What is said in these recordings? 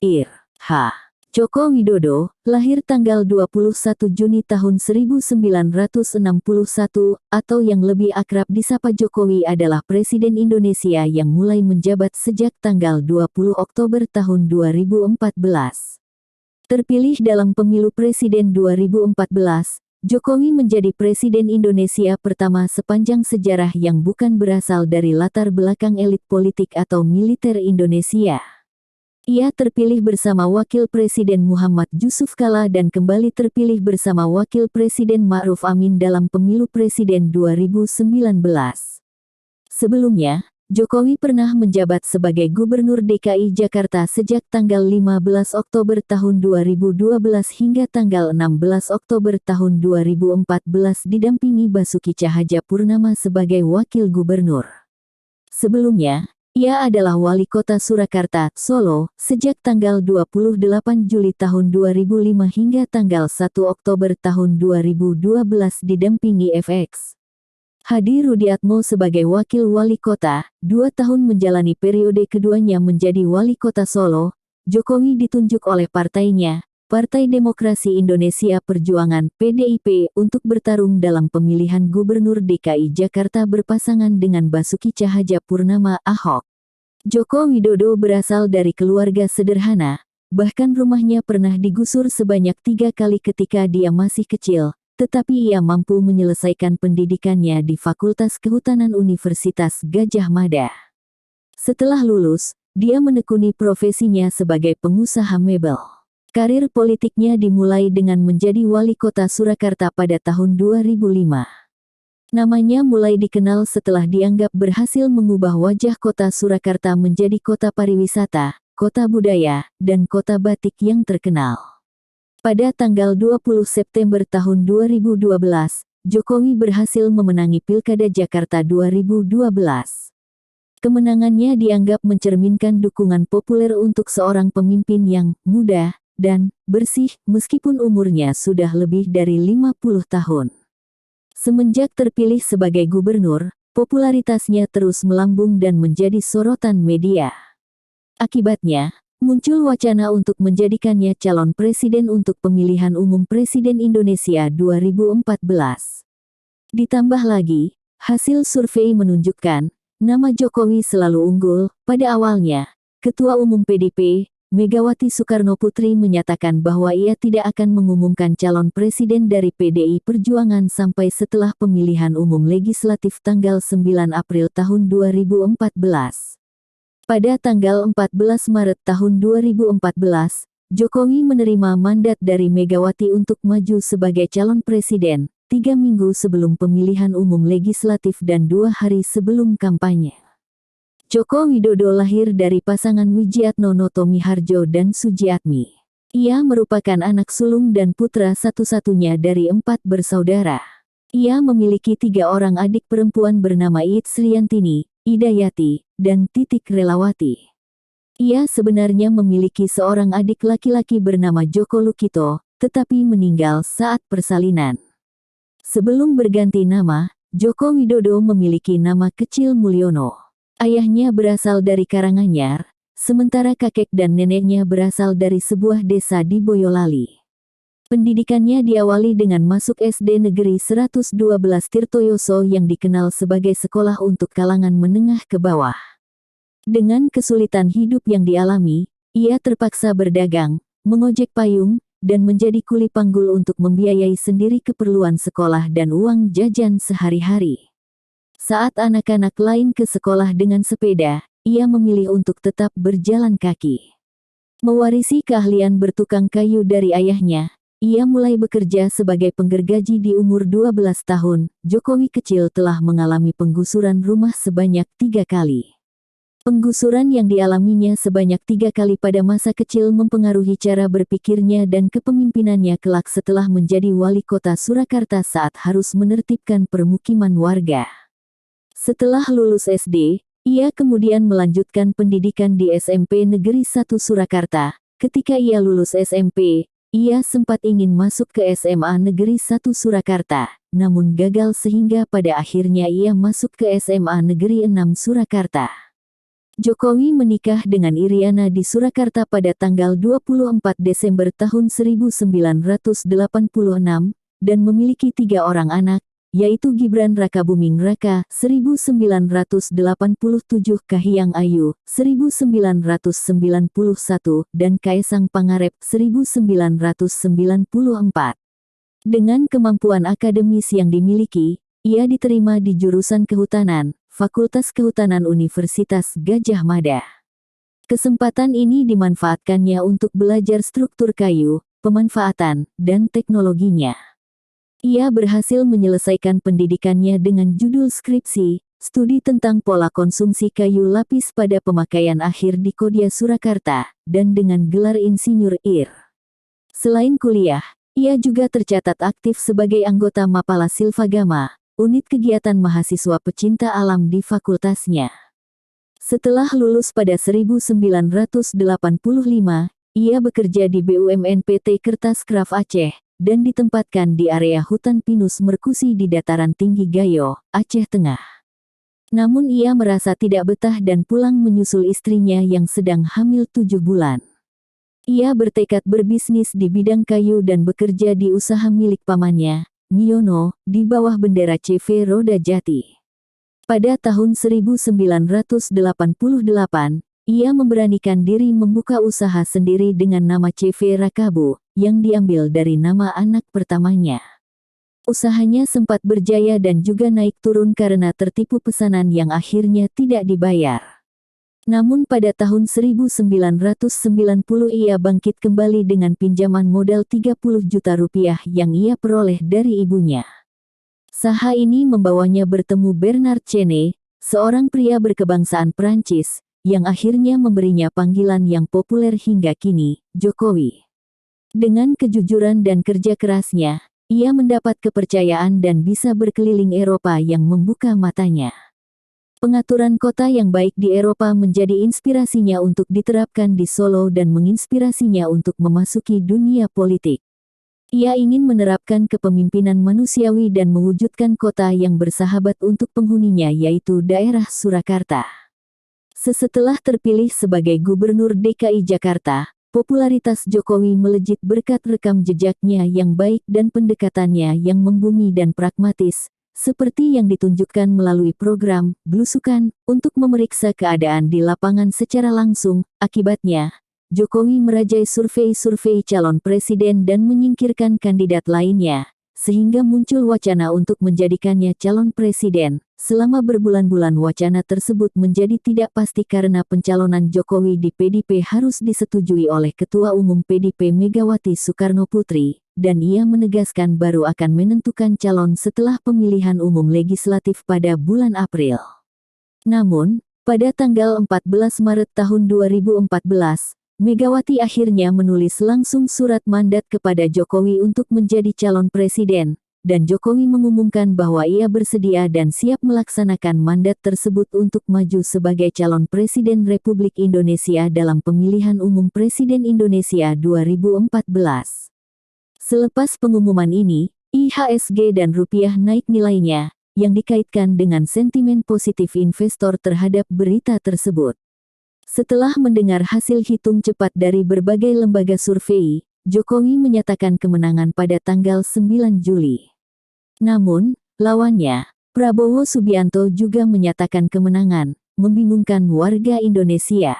Ir.H. Joko Widodo, lahir tanggal 21 Juni tahun 1961 atau yang lebih akrab disapa Jokowi adalah Presiden Indonesia yang mulai menjabat sejak tanggal 20 Oktober tahun 2014. Terpilih dalam pemilu presiden 2014, Jokowi menjadi Presiden Indonesia pertama sepanjang sejarah yang bukan berasal dari latar belakang elit politik atau militer Indonesia. Ia terpilih bersama Wakil Presiden Muhammad Yusuf Kalla dan kembali terpilih bersama Wakil Presiden Ma'ruf Amin dalam pemilu presiden 2019. Sebelumnya, Jokowi pernah menjabat sebagai Gubernur DKI Jakarta sejak tanggal 15 Oktober tahun 2012 hingga tanggal 16 Oktober tahun 2014 didampingi Basuki Cahayapurnama sebagai Wakil Gubernur. Sebelumnya, ia adalah Wali Kota Surakarta, Solo, sejak tanggal 28 Juli tahun 2005 hingga tanggal 1 Oktober tahun 2012 didampingi FX Hadi Rudiatmo sebagai Wakil Wali Kota. 2 tahun menjalani periode keduanya menjadi Wali Kota Solo, Jokowi ditunjuk oleh partainya, Partai Demokrasi Indonesia Perjuangan (PDIP), untuk bertarung dalam pemilihan Gubernur DKI Jakarta berpasangan dengan Basuki Cahayapurnama (Ahok). Joko Widodo berasal dari keluarga sederhana, bahkan rumahnya pernah digusur sebanyak 3 kali ketika dia masih kecil, tetapi ia mampu menyelesaikan pendidikannya di Fakultas Kehutanan Universitas Gadjah Mada. Setelah lulus, dia menekuni profesinya sebagai pengusaha mebel. Karir politiknya dimulai dengan menjadi Wali Kota Surakarta pada tahun 2005. Namanya mulai dikenal setelah dianggap berhasil mengubah wajah kota Surakarta menjadi kota pariwisata, kota budaya, dan kota batik yang terkenal. Pada tanggal 20 September tahun 2012, Jokowi berhasil memenangi Pilkada Jakarta 2012. Kemenangannya dianggap mencerminkan dukungan populer untuk seorang pemimpin yang muda dan bersih meskipun umurnya sudah lebih dari 50 tahun. Semenjak terpilih sebagai gubernur, popularitasnya terus melambung dan menjadi sorotan media. Akibatnya, muncul wacana untuk menjadikannya calon presiden untuk pemilihan umum Presiden Indonesia 2014. Ditambah lagi, hasil survei menunjukkan, nama Jokowi selalu unggul. Pada awalnya, Ketua Umum PDIP, Megawati Soekarnoputri menyatakan bahwa ia tidak akan mengumumkan calon presiden dari PDI Perjuangan sampai setelah pemilihan umum legislatif tanggal 9 April tahun 2014. Pada tanggal 14 Maret tahun 2014, Jokowi menerima mandat dari Megawati untuk maju sebagai calon presiden, 3 minggu sebelum pemilihan umum legislatif dan 2 hari sebelum kampanye. Joko Widodo lahir dari pasangan Wijiatnono Tomiharjo dan Sujiatmi. Ia merupakan anak sulung dan putra satu-satunya dari 4 bersaudara. Ia memiliki 3 orang adik perempuan bernama Itsriantini, Idayati, dan Titik Relawati. Ia sebenarnya memiliki seorang adik laki-laki bernama Joko Lukito, tetapi meninggal saat persalinan. Sebelum berganti nama, Joko Widodo memiliki nama kecil Mulyono. Ayahnya berasal dari Karanganyar, sementara kakek dan neneknya berasal dari sebuah desa di Boyolali. Pendidikannya diawali dengan masuk SD Negeri 112 Tirtoyoso yang dikenal sebagai sekolah untuk kalangan menengah ke bawah. Dengan kesulitan hidup yang dialami, ia terpaksa berdagang, mengojek payung, dan menjadi kuli panggul untuk membiayai sendiri keperluan sekolah dan uang jajan sehari-hari. Saat anak-anak lain ke sekolah dengan sepeda, ia memilih untuk tetap berjalan kaki. Mewarisi keahlian bertukang kayu dari ayahnya, ia mulai bekerja sebagai penggergaji di umur 12 tahun. Jokowi kecil telah mengalami penggusuran rumah sebanyak 3 kali. Penggusuran yang dialaminya sebanyak 3 kali pada masa kecil mempengaruhi cara berpikirnya dan kepemimpinannya kelak setelah menjadi wali kota Surakarta saat harus menertibkan permukiman warga. Setelah lulus SD, ia kemudian melanjutkan pendidikan di SMP Negeri 1 Surakarta. Ketika ia lulus SMP, ia sempat ingin masuk ke SMA Negeri 1 Surakarta, namun gagal sehingga pada akhirnya ia masuk ke SMA Negeri 6 Surakarta. Jokowi menikah dengan Iriana di Surakarta pada tanggal 24 Desember tahun 1986 dan memiliki 3 orang anak, yaitu Gibran Rakabuming Raka 1987, Kahiyang Ayu 1991 dan Kaesang Pangarep 1994. Dengan kemampuan akademis yang dimiliki, ia diterima di jurusan Kehutanan, Fakultas Kehutanan Universitas Gadjah Mada. Kesempatan ini dimanfaatkannya untuk belajar struktur kayu, pemanfaatan, dan teknologinya. Ia berhasil menyelesaikan pendidikannya dengan judul skripsi, studi tentang pola konsumsi kayu lapis pada pemakaian akhir di Kodia Surakarta, dan dengan gelar Insinyur IR. Selain kuliah, ia juga tercatat aktif sebagai anggota Mapala Silvagama, unit kegiatan mahasiswa pecinta alam di fakultasnya. Setelah lulus pada 1985, ia bekerja di BUMN PT Kertas Kraf Aceh, dan ditempatkan di area hutan pinus Merkusi di dataran tinggi Gayo, Aceh Tengah. Namun ia merasa tidak betah dan pulang menyusul istrinya yang sedang hamil 7 bulan. Ia bertekad berbisnis di bidang kayu dan bekerja di usaha milik pamannya, Miono, di bawah bendera CV Roda Jati. Pada tahun 1988, ia memberanikan diri membuka usaha sendiri dengan nama CV Rakabu, yang diambil dari nama anak pertamanya. Usahanya sempat berjaya dan juga naik turun karena tertipu pesanan yang akhirnya tidak dibayar. Namun pada tahun 1990 ia bangkit kembali dengan pinjaman modal 30 juta rupiah yang ia peroleh dari ibunya. Saha ini membawanya bertemu Bernard Chene, seorang pria berkebangsaan Prancis, yang akhirnya memberinya panggilan yang populer hingga kini, Jokowi. Dengan kejujuran dan kerja kerasnya, ia mendapat kepercayaan dan bisa berkeliling Eropa yang membuka matanya. Pengaturan kota yang baik di Eropa menjadi inspirasinya untuk diterapkan di Solo dan menginspirasinya untuk memasuki dunia politik. Ia ingin menerapkan kepemimpinan manusiawi dan mewujudkan kota yang bersahabat untuk penghuninya yaitu daerah Surakarta. Setelah terpilih sebagai Gubernur DKI Jakarta, popularitas Jokowi melejit berkat rekam jejaknya yang baik dan pendekatannya yang membumi dan pragmatis, seperti yang ditunjukkan melalui program Blusukan untuk memeriksa keadaan di lapangan secara langsung. Akibatnya, Jokowi merajai survei-survei calon presiden dan menyingkirkan kandidat lainnya, sehingga muncul wacana untuk menjadikannya calon presiden. Selama berbulan-bulan wacana tersebut menjadi tidak pasti karena pencalonan Jokowi di PDP harus disetujui oleh Ketua Umum PDP Megawati Soekarnoputri, dan ia menegaskan baru akan menentukan calon setelah pemilihan umum legislatif pada bulan April. Namun, pada tanggal 14 Maret tahun 2014, Megawati akhirnya menulis langsung surat mandat kepada Jokowi untuk menjadi calon presiden, dan Jokowi mengumumkan bahwa ia bersedia dan siap melaksanakan mandat tersebut untuk maju sebagai calon Presiden Republik Indonesia dalam pemilihan umum Presiden Indonesia 2014. Selepas pengumuman ini, IHSG dan rupiah naik nilainya, yang dikaitkan dengan sentimen positif investor terhadap berita tersebut. Setelah mendengar hasil hitung cepat dari berbagai lembaga survei, Jokowi menyatakan kemenangan pada tanggal 9 Juli. Namun, lawannya, Prabowo Subianto juga menyatakan kemenangan, membingungkan warga Indonesia.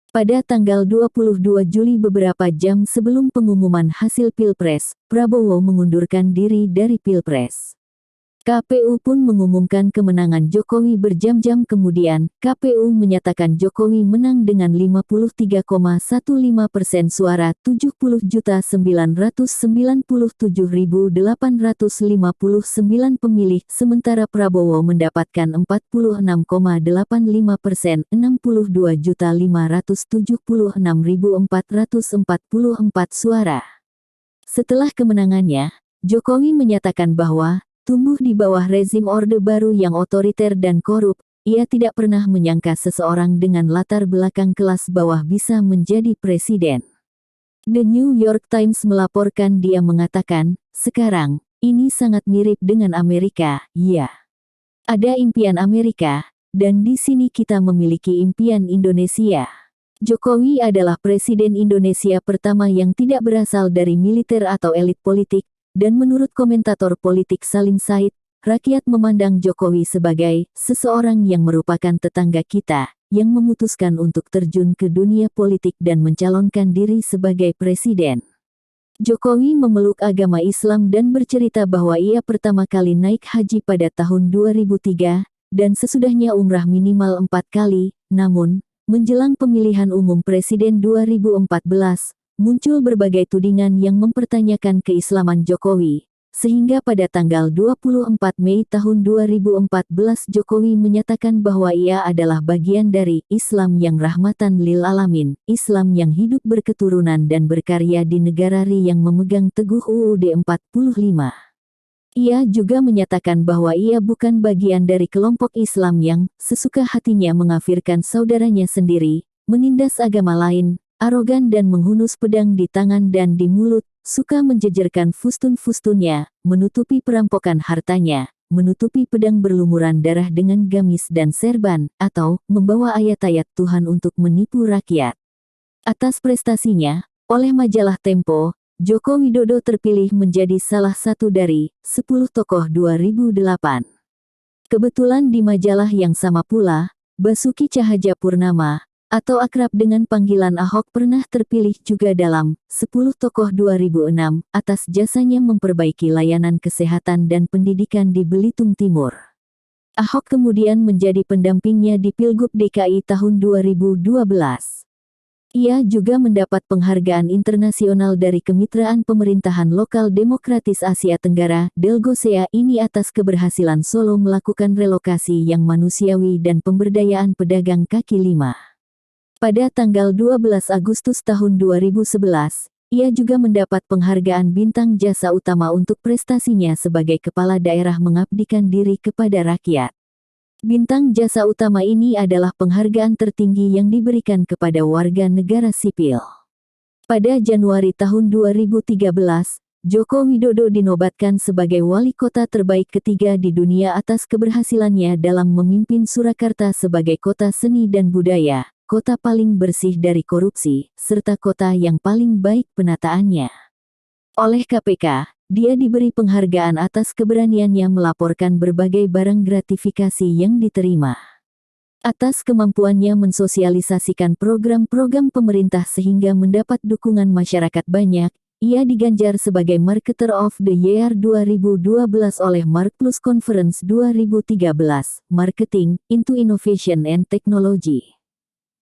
Pada tanggal 22 Juli beberapa jam sebelum pengumuman hasil Pilpres, Prabowo mengundurkan diri dari Pilpres. KPU pun mengumumkan kemenangan Jokowi berjam-jam kemudian. KPU menyatakan Jokowi menang dengan 53,15% suara 70.997.859 pemilih, sementara Prabowo mendapatkan 46,85%, 62.576.444 suara. Setelah kemenangannya, Jokowi menyatakan bahwa tumbuh di bawah rezim Orde Baru yang otoriter dan korup, ia tidak pernah menyangka seseorang dengan latar belakang kelas bawah bisa menjadi presiden. The New York Times melaporkan dia mengatakan, "Sekarang, ini sangat mirip dengan Amerika, ya. Ada impian Amerika, dan di sini kita memiliki impian Indonesia. Jokowi adalah Presiden Indonesia pertama yang tidak berasal dari militer atau elit politik, dan menurut komentator politik Salim Said, rakyat memandang Jokowi sebagai seseorang yang merupakan tetangga kita, yang memutuskan untuk terjun ke dunia politik dan mencalonkan diri sebagai presiden. Jokowi memeluk agama Islam dan bercerita bahwa ia pertama kali naik haji pada tahun 2003, dan sesudahnya umrah minimal 4 kali, namun, menjelang pemilihan umum presiden 2014, muncul berbagai tudingan yang mempertanyakan keislaman Jokowi, sehingga pada tanggal 24 Mei tahun 2014 Jokowi menyatakan bahwa ia adalah bagian dari Islam yang rahmatan lil alamin, Islam yang hidup berketurunan dan berkarya di negara RI yang memegang teguh UUD 45. Ia juga menyatakan bahwa ia bukan bagian dari kelompok Islam yang sesuka hatinya mengafirkan saudaranya sendiri, menindas agama lain, arogan dan menghunus pedang di tangan dan di mulut, suka menjejerkan fustun-fustunnya, menutupi perampokan hartanya, menutupi pedang berlumuran darah dengan gamis dan serban, atau membawa ayat-ayat Tuhan untuk menipu rakyat. Atas prestasinya, oleh majalah Tempo, Joko Widodo terpilih menjadi salah satu dari 10 tokoh 2008. Kebetulan di majalah yang sama pula, Basuki Cahayapurnama, atau akrab dengan panggilan Ahok pernah terpilih juga dalam 10 tokoh 2006 atas jasanya memperbaiki layanan kesehatan dan pendidikan di Belitung Timur. Ahok kemudian menjadi pendampingnya di Pilgub DKI tahun 2012. Ia juga mendapat penghargaan internasional dari Kemitraan Pemerintahan Lokal Demokratis Asia Tenggara (Delgosea) ini atas keberhasilan Solo melakukan relokasi yang manusiawi dan pemberdayaan pedagang kaki lima. Pada tanggal 12 Agustus tahun 2011, ia juga mendapat penghargaan Bintang Jasa Utama untuk prestasinya sebagai kepala daerah mengabdikan diri kepada rakyat. Bintang Jasa Utama ini adalah penghargaan tertinggi yang diberikan kepada warga negara sipil. Pada Januari tahun 2013, Joko Widodo dinobatkan sebagai wali kota terbaik ketiga di dunia atas keberhasilannya dalam memimpin Surakarta sebagai kota seni dan budaya, kota paling bersih dari korupsi, serta kota yang paling baik penataannya. Oleh KPK, dia diberi penghargaan atas keberaniannya melaporkan berbagai barang gratifikasi yang diterima. Atas kemampuannya mensosialisasikan program-program pemerintah sehingga mendapat dukungan masyarakat banyak, ia diganjar sebagai Marketer of the Year 2012 oleh Markplus Conference 2013, Marketing into Innovation and Technology.